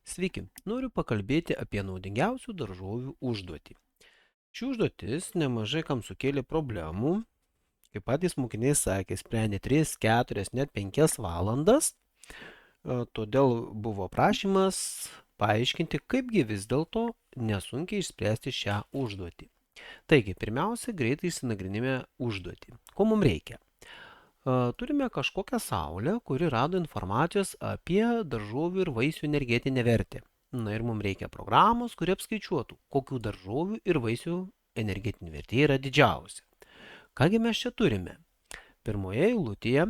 Sveiki, noriu pakalbėti apie naudingiausių daržovių užduotį. Ši užduotis nemažai kam sukėlė problemų, kaip patys mokiniai sakė, sprendė 3, 4, net 5 valandas, todėl buvo prašymas paaiškinti, kaipgi vis dėlto nesunkiai išspręsti šią užduotį. Taigi, pirmiausia, greitai išsinagrinime užduotį. Ko mums reikia? Turime kažkokią saulę, kuri rado informacijos apie daržovių ir vaisių energetinę vertę. Na ir mums reikia programos, kuri apskaičiuotų, kokių daržovių ir vaisių energetinė vertė yra didžiausia. Kągi mes čia turime? Pirmoje eilutėje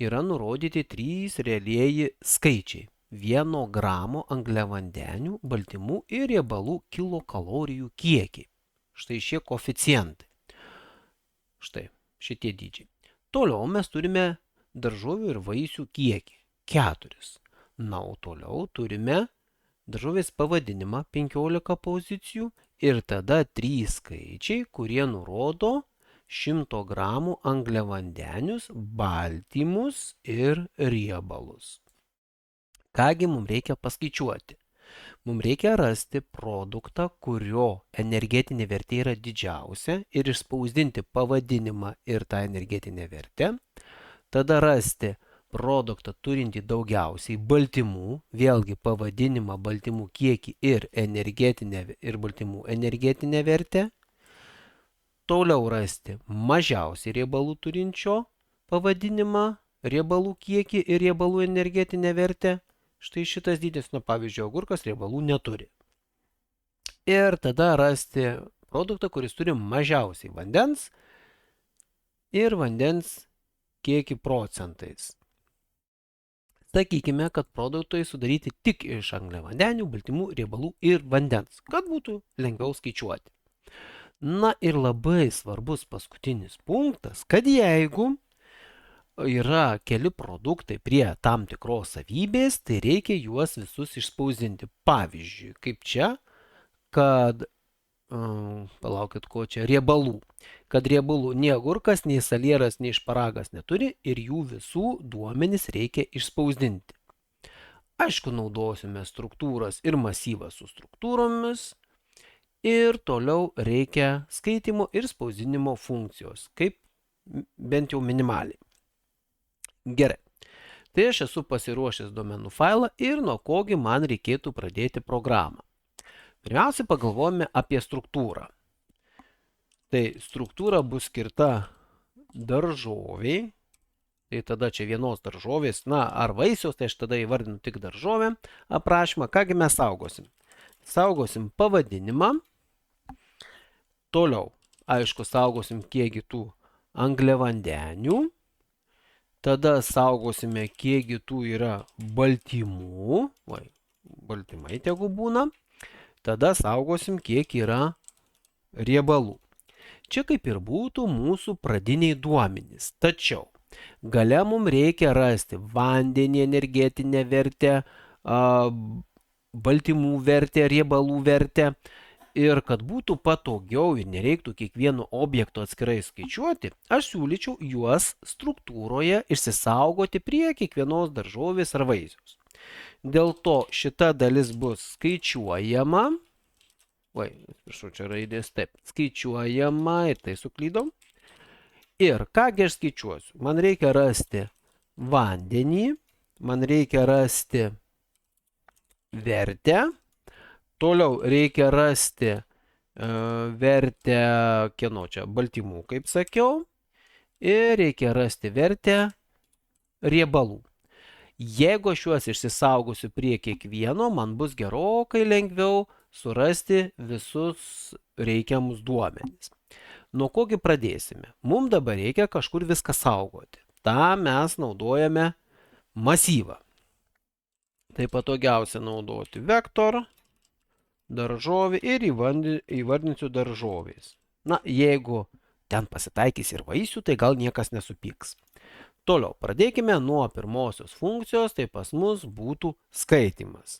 yra nurodyti 3 realieji skaičiai. 1 gramo angliavandenių, baltymų ir riebalų kilokalorijų kiekiai. Štai šie koeficientai. Štai šitie dydžiai. Toliau mes turime daržovių ir vaisių kiekį 4. Na, o toliau turime daržovės pavadinimą 15 pozicijų ir tada 3 skaičiai, kurie nurodo 100 gramų angliavandenius, baltymus ir riebalus. Kągi mums reikia paskaičiuoti? Mums reikia rasti produktą, kurio energetinė vertė yra didžiausia ir išspausdinti pavadinimą ir tą energetinę vertę. Tada rasti produktą turintį daugiausiai baltymų, vėlgi pavadinimą, baltymų kiekį ir baltymų energetinę vertę. Toliau rasti mažiausiai riebalų turinčio pavadinimą, riebalų kiekį ir riebalų energetinę vertę. Štai šitas dydis, pavyzdžiui, agurkas riebalų neturi. Ir tada rasti produktą, kuris turi mažiausiai vandens ir vandens kiekį procentais. Sakykime, kad produktai sudaryti tik iš angliavandenių, baltymų, riebalų ir vandens, kad būtų lengviau skaičiuoti. Na ir labai svarbus paskutinis punktas, kad jeigu yra keli produktai prie tam tikros savybės, tai reikia juos visus išspausdinti. Pavyzdžiui, kaip čia, kad, palaukit, ko čia, riebalų. Kad riebalų nei agurkas, nei salieras, nei šparagas neturi ir jų visų duomenis reikia išspausdinti. Aišku, naudosime struktūras ir masyvą su struktūromis. Ir toliau reikia skaitimo ir spausdinimo funkcijos, kaip bent jau minimaliai. Gerai, tai aš esu pasiruošęs duomenų failą ir nuo kogi man reikėtų pradėti programą. Pirmiausia, pagalvojame apie struktūrą. Tai struktūra bus skirta daržoviai, tai tada čia vienos daržovės, ar vaisiaus, tai aš tada įvardinu tik daržovę aprašymą. Kągi mes saugosim? Saugosim pavadinimą, toliau, aišku, saugosim kiekį tų angliavandenių. Tada saugosime, kiekgi tų yra baltymų, baltymai tegu būna. Tada saugosim, kiek yra riebalų. Čia kaip ir būtų mūsų pradiniai duomenys. Tačiau gale mums reikia rasti vandenį energetinę vertę, baltymų vertę, riebalų vertę. Ir kad būtų patogiau ir nereiktų kiekvieno objekto atskirai skaičiuoti, aš siūlyčiau juos struktūroje išsisaugoti prie kiekvienos daržovės ar vaisiaus. Dėl to šita dalis bus skaičiuojama. Čia raidės taip. Skaičiuojama ir tai suklydom. Ir kągi aš skaičiuosiu? Man reikia rasti vandenį, man reikia rasti vertę. Toliau reikia rasti vertę, kieno čia, baltymų, kaip sakiau, ir reikia rasti vertę riebalų. Jeigu aš juos išsisaugosiu prie kiekvieno, man bus gerokai lengviau surasti visus reikiamus duomenis. Nuo kogi pradėsime? Mums dabar reikia kažkur viską saugoti. Ta mes naudojame masyvą. Tai patogiausia naudoti vektor, daržovė ir įvardinsiu daržovės. Jeigu ten pasitaikys ir vaisių, tai gal niekas nesupyks. Toliau, pradėkime nuo pirmosios funkcijos, tai pas mus būtų skaitimas.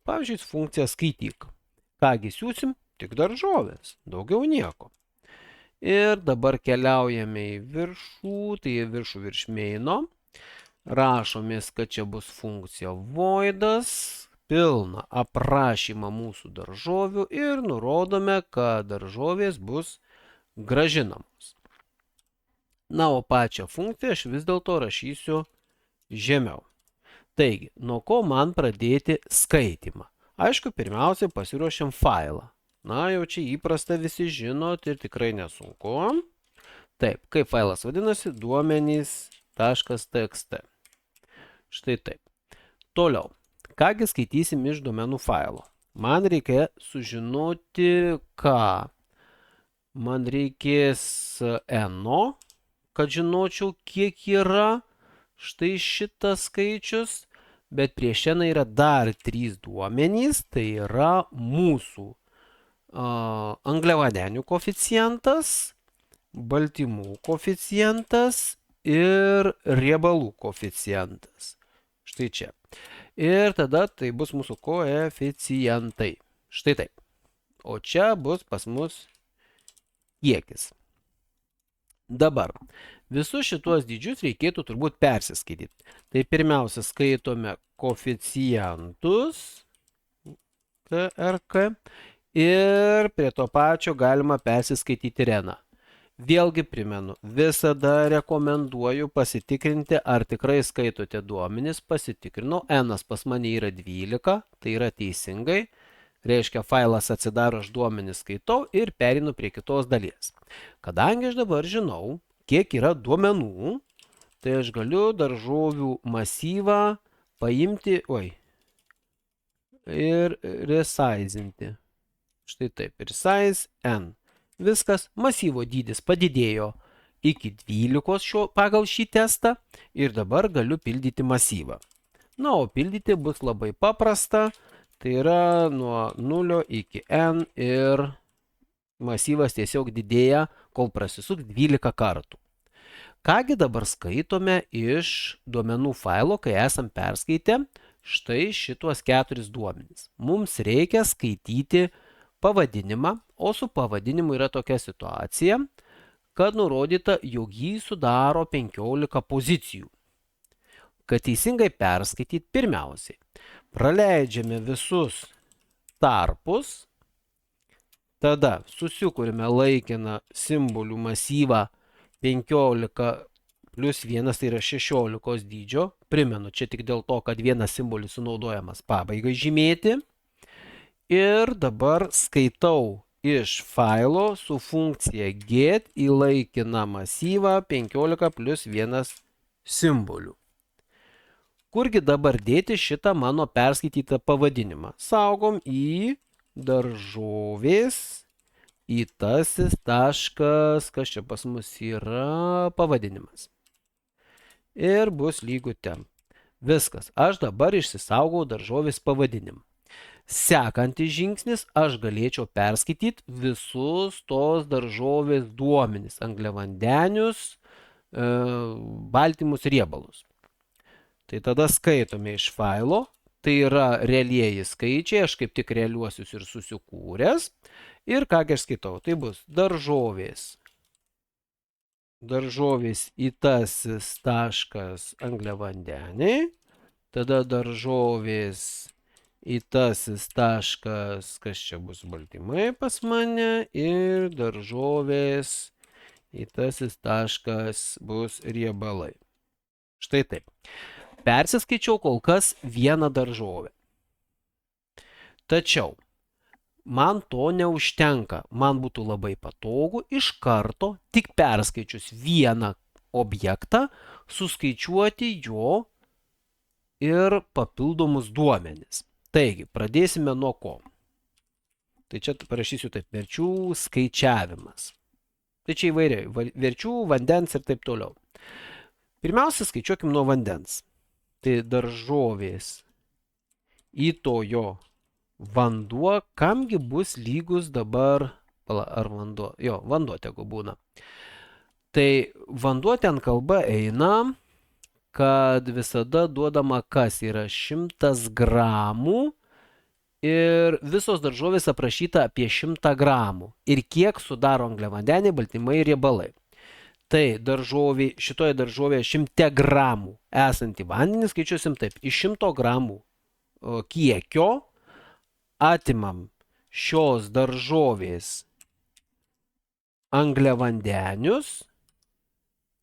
Pavyzdžiui, funkcija skaityk. Kągi siūsim? Tik daržovės, daugiau nieko. Ir dabar keliaujame į viršų, tai į viršų virš maino. Rašomės, kad čia bus funkcija voidas. pilną aprašymą mūsų daržovių ir nurodome, kad daržovės bus grąžinamos. Na, o pačią funkciją aš vis dėlto rašysiu žemiau. Taigi, nuo ko man pradėti skaitymą? Aišku, pirmiausiai pasiruošiam failą. Na, jau čia įprasta visi žinot ir tikrai nesunku. Taip, kaip failas vadinasi? Duomenys.txt. Štai taip. Toliau. Kągi skaitysim iš duomenų failo? Man reikia sužinoti, ką. Man reikės eno, kad žinočiau, kiek yra štai šitas skaičius. Bet prieš n yra dar 3 duomenys, tai yra mūsų angliavandenių koeficientas, baltymų koeficientas ir riebalų koeficientas. Štai čia. Ir tada tai bus mūsų koeficientai. Štai taip. O čia bus pas mus kiekis. Dabar visus šituos dydžius reikėtų turbūt persiskaityti. Tai pirmiausia skaitome koeficientus KRK ir prie to pačio galima persiskaityti reną. Vėlgi primenu, visada rekomenduoju pasitikrinti, ar tikrai skaitote duomenis. Pasitikrinau, n pas mane yra 12, tai yra teisingai. Reiškia, failas atsidaro, aš duomenis skaitau ir perinu prie kitos dalies. Kadangi aš dabar žinau, kiek yra duomenų, tai aš galiu daržovių masyvą paimti, ir resaizinti. Štai taip, resize n. Viskas, masyvo dydis padidėjo iki 12 pagal šį testą ir dabar galiu pildyti masyvą. Na, o pildyti bus labai paprasta, tai yra nuo 0 iki n ir masyvas tiesiog didėja, kol prasisuks 12 kartų. Kągi dabar skaitome iš duomenų failo, kai esam perskaitę štai šituos 4 duomenys. Mums reikia skaityti pavadinimą, o su pavadinimu yra tokia situacija, kad nurodyta, jog jį sudaro 15 pozicijų. Kad teisingai perskaityti, pirmiausiai praleidžiame visus tarpus, tada susikūrime laikiną simbolių masyvą 15 plus 1, tai yra 16 dydžio. Primenu, čia tik dėl to, kad vienas simbolis sunaudojamas pabaigai žymėti. Ir dabar skaitau iš failo su funkcija get į laikiną masyvą 15 plus 1 simbolių. Kurgi dabar dėti šitą mano perskaitytą pavadinimą? Saugom į daržovės, į tasis taškas, kas čia pas mus yra pavadinimas. Ir bus lygu ten. Viskas, aš dabar išsisaugau daržovės pavadinimą. Sekantis žingsnis, aš galėčiau perskaityti visus tos daržovės duomenis, angliavandenius, baltymus, riebalus. Tai tada skaitome iš failo, tai yra realieji skaičiai, aš kaip tik realiuosius ir susikūręs. Ir kągi aš skaitau, tai bus daržovės į tasis taškas angliavandeniai, tada daržovės į tasis taškas, kas čia bus baltymai pas mane, ir daržovės į tasis taškas bus riebalai. Štai taip. Persiskaičiau kol kas vieną daržovę. Tačiau man to neužtenka. Man būtų labai patogu iš karto, tik perskaičius vieną objektą, suskaičiuoti jo ir papildomus duomenis. Taigi, pradėsime nuo ko. Tai čia parašysiu taip, verčių skaičiavimas. Tai čia įvairiai, verčių, vandens ir taip toliau. Pirmiausia, skaičiuokim nuo vandens. Tai daržovės į to jo vanduo, kamgi bus lygus dabar, ar vanduo, jo, vanduo tegu būna. Tai vanduo ten kalba eina, kad visada duodama kas yra 100 gramų ir visos daržovės aprašyta apie 100 gramų. Ir kiek sudaro angliavandeniai, baltymai ir riebalai. Tai šitoje daržovėje 100 gramų esantį vandenį skaičiuosim taip, iš 100 gramų kiekio, atimam šios daržovės angliavandenius,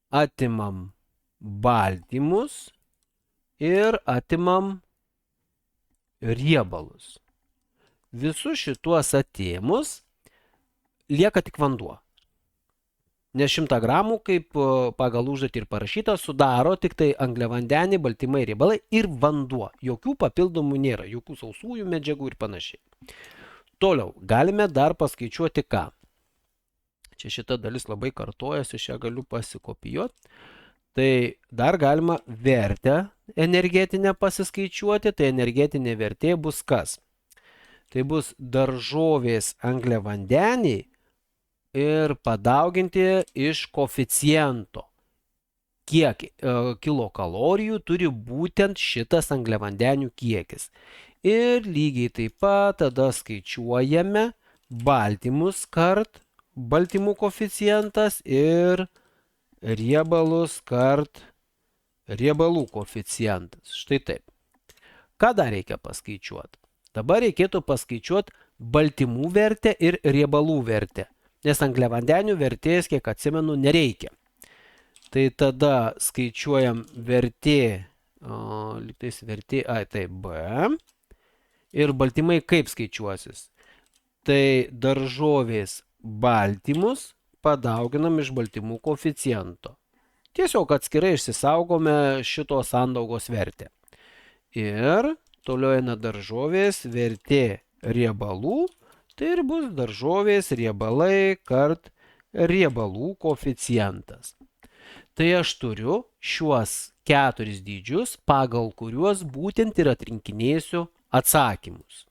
atimam baltymus ir atimam riebalus. Visus šituos atėmus lieka tik vanduo. Nes 100 gramų, kaip pagal užduotį ir parašyta, sudaro tik tai angliavandeniai, baltymai, riebalai ir vanduo. Jokių papildomų nėra, jokių sausųjų medžiagų ir panašiai. Toliau, galime dar paskaičiuoti ką. Čia šita dalis labai kartojasi, aš ją galiu pasikopijuoti. Tai dar galima vertę energetinę pasiskaičiuoti, tai energetinė vertė bus kas? Tai bus daržovės angliavandeniai ir padauginti iš koeficiento. Kiek kilokalorijų turi būtent šitas angliavandenių kiekis. Ir lygiai taip pat tada skaičiuojame baltymus kart baltymų koeficientas ir riebalus kart riebalų koeficientas. Štai taip. Ką dar reikia paskaičiuoti? Dabar reikėtų paskaičiuoti baltymų vertę ir riebalų vertę. Nes angliavandenių vertės, kiek atsimenu, nereikia. Tai tada skaičiuojam vertė, lygtais vertė, tai B. Ir baltymai kaip skaičiuosis? Tai daržovės baltymus padauginam iš baltymų koeficiento. Tiesiog atskirai išsisaugome šito sandaugos vertę. Ir toliau eina daržovės vertė riebalų. Tai ir bus daržovės riebalai kart riebalų koeficientas. Tai aš turiu šiuos 4 dydžius, pagal kuriuos būtent ir atrinkinėsiu atsakymus.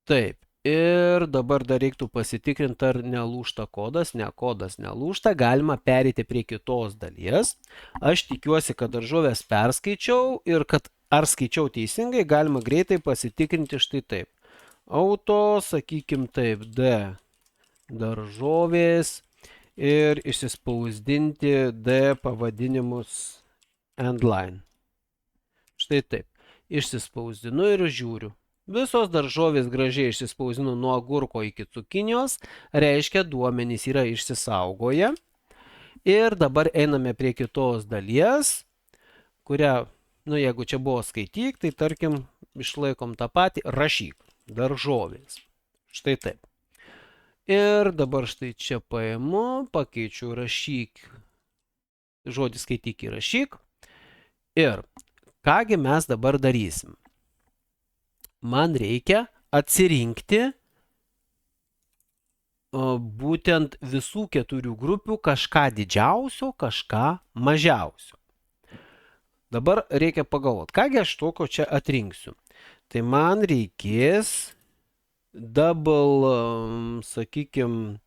Taip, ir dabar dar reiktų pasitikrinti, ar nelūžta kodas. Ne, kodas nelūžta, galima perėti prie kitos dalies. Aš tikiuosi, kad daržovės perskaičiau ir kad ar skaičiau teisingai, galima greitai pasitikrinti štai taip. Auto, sakykim taip, D daržovės ir išsispausdinti D pavadinimus endline. Štai taip. Išsispausdinu ir žiūriu. Visos daržovės gražiai išsispausdinu nuo agurko iki cukinijos, reiškia duomenys yra išsisaugoję. Ir dabar einame prie kitos dalies, kurią, jeigu čia buvo skaityk, tai tarkim išlaikom tą patį, rašyk, daržovės. Štai taip. Ir dabar štai čia paimu, pakeičiu rašyk, žodį skaityk į rašyk. Ir kągi mes dabar darysim? Man reikia atsirinkti būtent visų 4 grupių kažką didžiausio, kažką mažiausio. Dabar reikia pagalvoti, kągi aš tokio čia atrinksiu. Tai man reikės double, sakykim,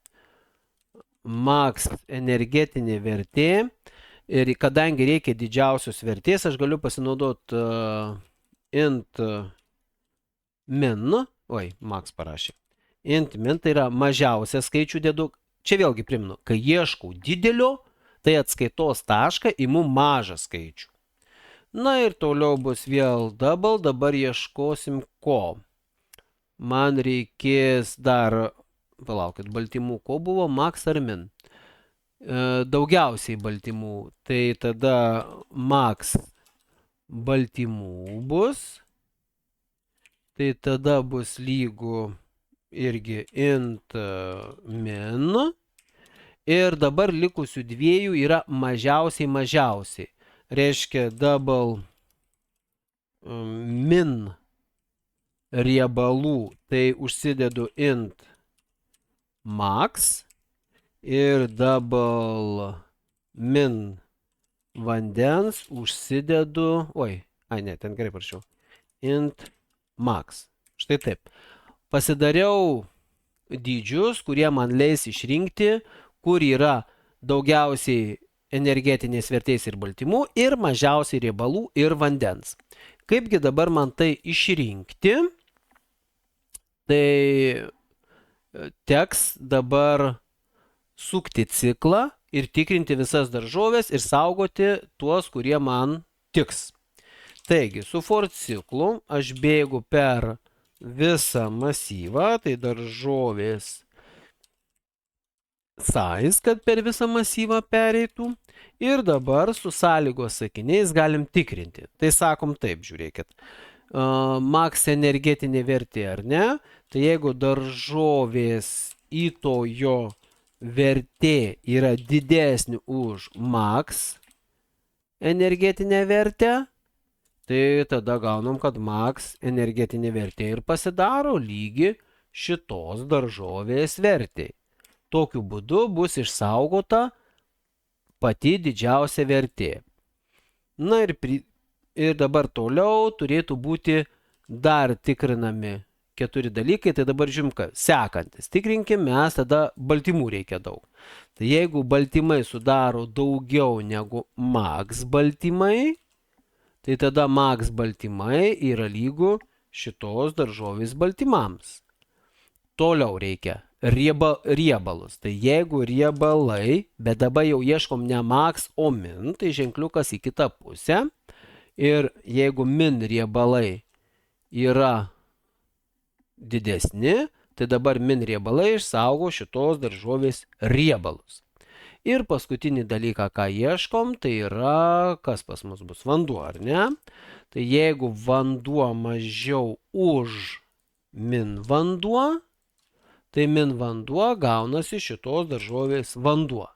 max energetinė vertė. Ir kadangi reikia didžiausios vertės, aš galiu pasinaudoti int min, max parašė. Int min tai yra mažiausią skaičių dedu. Čia vėlgi primenu, kai ieškau didelio, tai atskaitos tašką imu mažą skaičių. Na ir toliau bus vėl double, dabar ieškosim ko. Man reikės dar, palaukit, baltymų ko buvo, max ar min? Daugiausiai baltymų, tai tada max baltymų bus, tai tada bus lygu irgi int min, ir dabar likusių dviejų yra mažiausiai. Reiškia double min riebalų, tai užsidedu int max ir double min vandens užsidedu, ten gerai parašiau, int max. Štai taip. Pasidariau dydžius, kurie man leis išrinkti, kur yra daugiausiai energetinės vertės ir baltymų ir mažiausiai riebalų ir vandens. Kaipgi dabar man tai išrinkti? Tai teks dabar sukti ciklą ir tikrinti visas daržovės ir saugoti tuos, kurie man tiks. Taigi, su for ciklu aš bėgu per visą masyvą, tai daržovės size, kad per visą masyvą pereitų. Ir dabar su sąlygos sakiniais galim tikrinti. Tai sakom taip, žiūrėkit. Max energetinė vertė, ar ne? Tai jeigu daržovės įtojo vertė yra didesnė už max energetinę vertę, tai tada gaunam, kad max energetinė vertė ir pasidaro lygi šitos daržovės vertė. Tokiu būdu bus išsaugota pati didžiausia vertė. Na ir dabar toliau turėtų būti dar tikrinami 4 dalykai, tai dabar žiūrim, sekantis. Tikrinkim, mes tada baltymų reikia daug. Tai jeigu baltymai sudaro daugiau negu max baltymai, tai tada max baltymai yra lygu šitos daržovės baltymams. Toliau reikia riebalus. Tai jeigu riebalai, bet dabar jau ieškom ne max, o min, tai ženkliukas į kitą pusę. Ir jeigu min riebalai yra didesni, tai dabar min riebalai išsaugo šitos daržovės riebalus. Ir paskutinį dalyką, ką ieškom, tai yra, kas pas mus bus, vanduo, ar ne? Tai jeigu vanduo mažiau už min vanduo, tai min vanduo gaunasi šitos daržovės vanduo.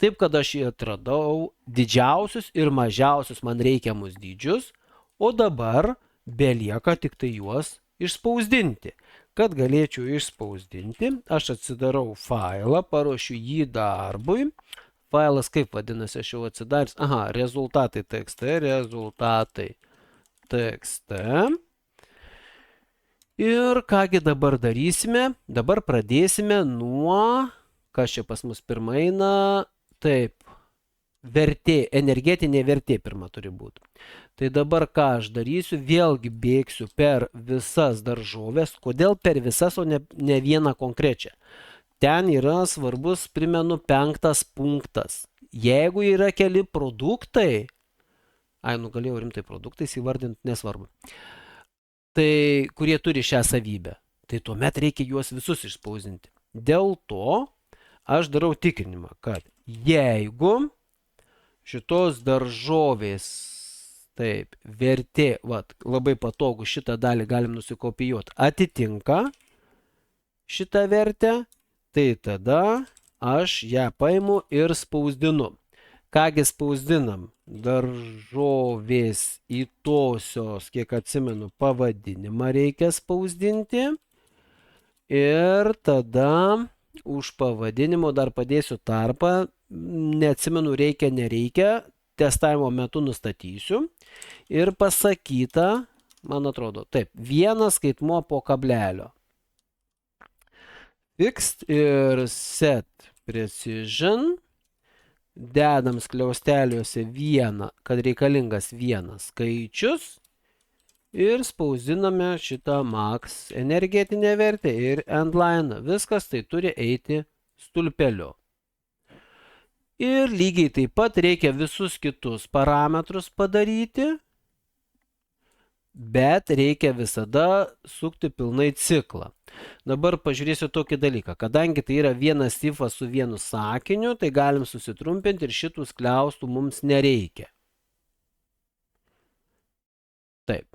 Taip, kad aš atradau didžiausius ir mažiausius man reikiamus dydžius, o dabar belieka tik tai juos išspausdinti. Kad galėčiau išspausdinti, aš atsidarau failą, paruošiu jį darbui. Failas kaip vadinasi, aš jau atsidaręs. Aha, rezultatai tekste, rezultatai tekste. Ir kągi dabar darysime? Dabar pradėsime nuo, kas čia pas mus pirma eina, taip, vertė, energetinė vertė pirma turi būti. Tai dabar ką aš darysiu, vėlgi bėgsiu per visas daržovės. Kodėl per visas, o ne vieną konkrečią? Ten yra svarbus, primenu, 5 punktas. Jeigu yra keli produktai, galėjau rimtai produktais įvardinti, nesvarbu, tai kurie turi šią savybę, tai tuomet reikia juos visus išspausdinti. Dėl to aš darau tikrinimą, kad jeigu šitos daržovės, taip, vertė, labai patogu, šitą dalį galim nusikopijuoti, atitinka šitą vertę, tai tada aš ją paimu ir spausdinu. Kągi spausdinam? Daržovės įtosios, kiek atsimenu, pavadinimą reikia spausdinti. Ir tada už pavadinimo dar padėsiu tarpą, neatsimenu, reikia, nereikia, testavimo metu nustatysiu. Ir pasakyta, man atrodo, taip, vienas skaitmuo po kablelio. Fixed ir set precision. Dedam skliausteliuose vieną, kad reikalingas vienas skaičius. Ir spausdiname šitą max energetinę vertę ir endline. Viskas tai turi eiti stulpeliu. Ir lygiai taip pat reikia visus kitus parametrus padaryti, bet reikia visada sukti pilnai ciklą. Dabar pažiūrėsiu tokį dalyką. Kadangi tai yra vienas ifas su vienu sakiniu, tai galim susitrumpinti ir šitų skliaustų mums nereikia. Taip.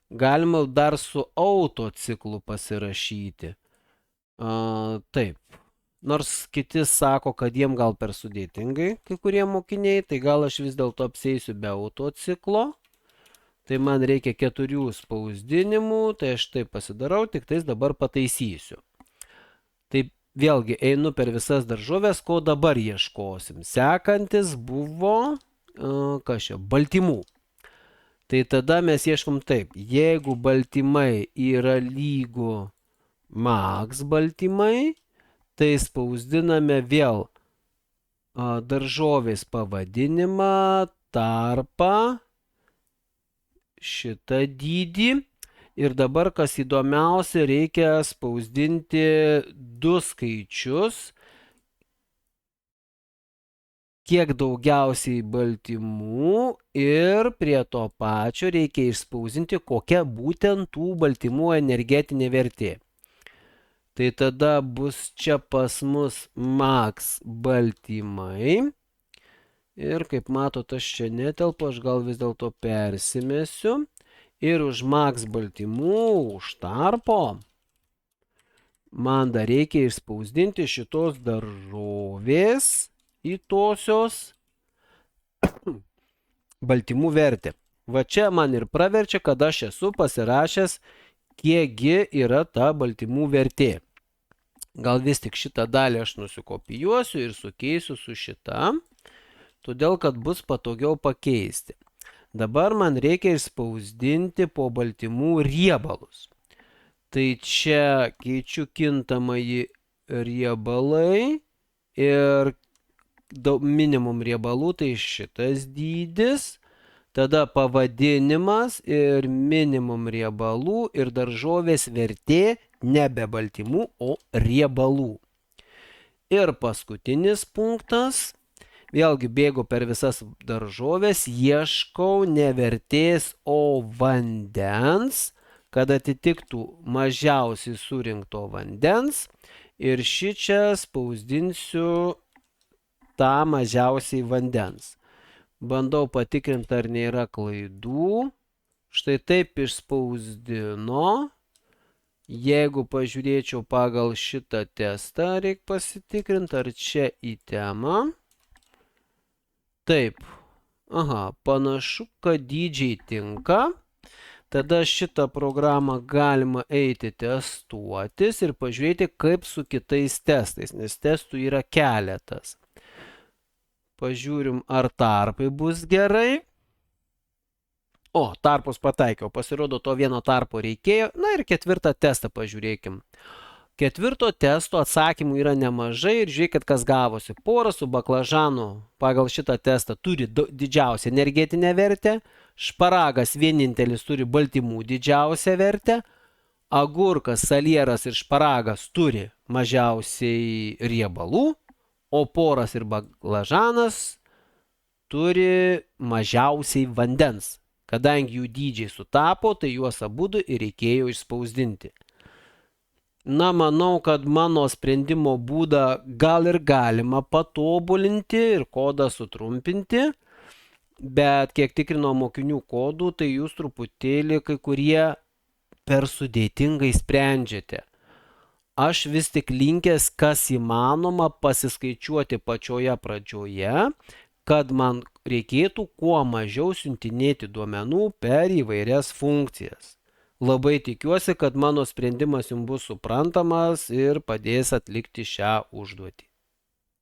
Galima dar su auto ciklu pasirašyti. Taip. Nors kiti sako, kad jiem gal per sudėtingai, kai kurie mokiniai, tai gal aš vis dėlto apsėsiu be auto ciklo. Tai man reikia 4 spausdinimų, tai aš taip pasidarau, tik tais dabar pataisysiu. Tai vėlgi einu per visas daržovės, ko dabar ieškosim. Sekantis buvo, kas čia, baltymų. Tai tada mes ieškom taip, jeigu baltymai yra lygu max baltymai, tai spausdiname vėl daržovės pavadinimą, tarpą, šitą dydį. Ir dabar, kas įdomiausia, reikia spausdinti 2 skaičius. kiek daugiausiai baltymų ir prie to pačio reikia išspausdinti, kokia būtent tų baltymų energetinė vertė. Tai tada bus čia pas mus max baltymai. Ir kaip matot, aš čia netelpu, aš gal vis dėlto persimesiu. Ir už max baltymų, už tarpo, man dar reikia išspausdinti šitos daržovės įtosios baltymų vertę. Va čia man ir praverčia, kad aš esu pasirašęs, kiekgi yra ta baltymų vertė. Gal vis tik šitą dalį aš nusikopijuosiu ir sukeisiu su šitą, todėl kad bus patogiau pakeisti. Dabar man reikia išspausdinti po baltymų riebalus. Tai čia keičiu kintamąjį riebalai ir minimum riebalų, tai šitas dydis. Tada pavadinimas ir minimum riebalų ir daržovės vertė nebe baltymų, o riebalų. Ir paskutinis punktas. Vėlgi bėgu per visas daržovės, ieškau ne vertės, o vandens, kad atitiktų mažiausiai surinkto vandens. Ir šičia spausdinsiu tą mažiausiai vandens. Bandau patikrinti, ar nėra klaidų. Štai taip išspausdino. Jeigu pažiūrėčiau pagal šitą testą, reikia pasitikrinti, ar čia į temą. Taip, panašu, kad dydžiai tinka. Tada šitą programą galima eiti testuotis ir pažiūrėti, kaip su kitais testais, nes testų yra keletas. Pažiūrim, ar tarpai bus gerai. O, tarpus pataikiau, pasirodo, to vieno tarpo reikėjo. Na ir ketvirtą testą pažiūrėkim. Ketvirto testo atsakymų yra nemažai ir žiūrėkit, kas gavosi. Pora su baklažanu pagal šitą testą turi didžiausią energetinę vertę, šparagas vienintelis turi baltymų didžiausią vertę, agurkas, salieras ir šparagas turi mažiausiai riebalų, o poras ir baklažanas turi mažiausiai vandens. Kadangi jų dydžiai sutapo, tai juos abudu ir reikėjo išspausdinti. Na, manau, kad mano sprendimo būdą gal ir galima patobulinti ir kodą sutrumpinti, bet kiek tikrino mokinių kodų, tai jūs truputėlį kai kurie per sudėtingai sprendžiate. Aš vis tik linkęs, kas įmanoma, pasiskaičiuoti pačioje pradžioje, kad man reikėtų kuo mažiau siuntinėti duomenų per įvairias funkcijas. Labai tikiuosi, kad mano sprendimas jums bus suprantamas ir padės atlikti šią užduotį.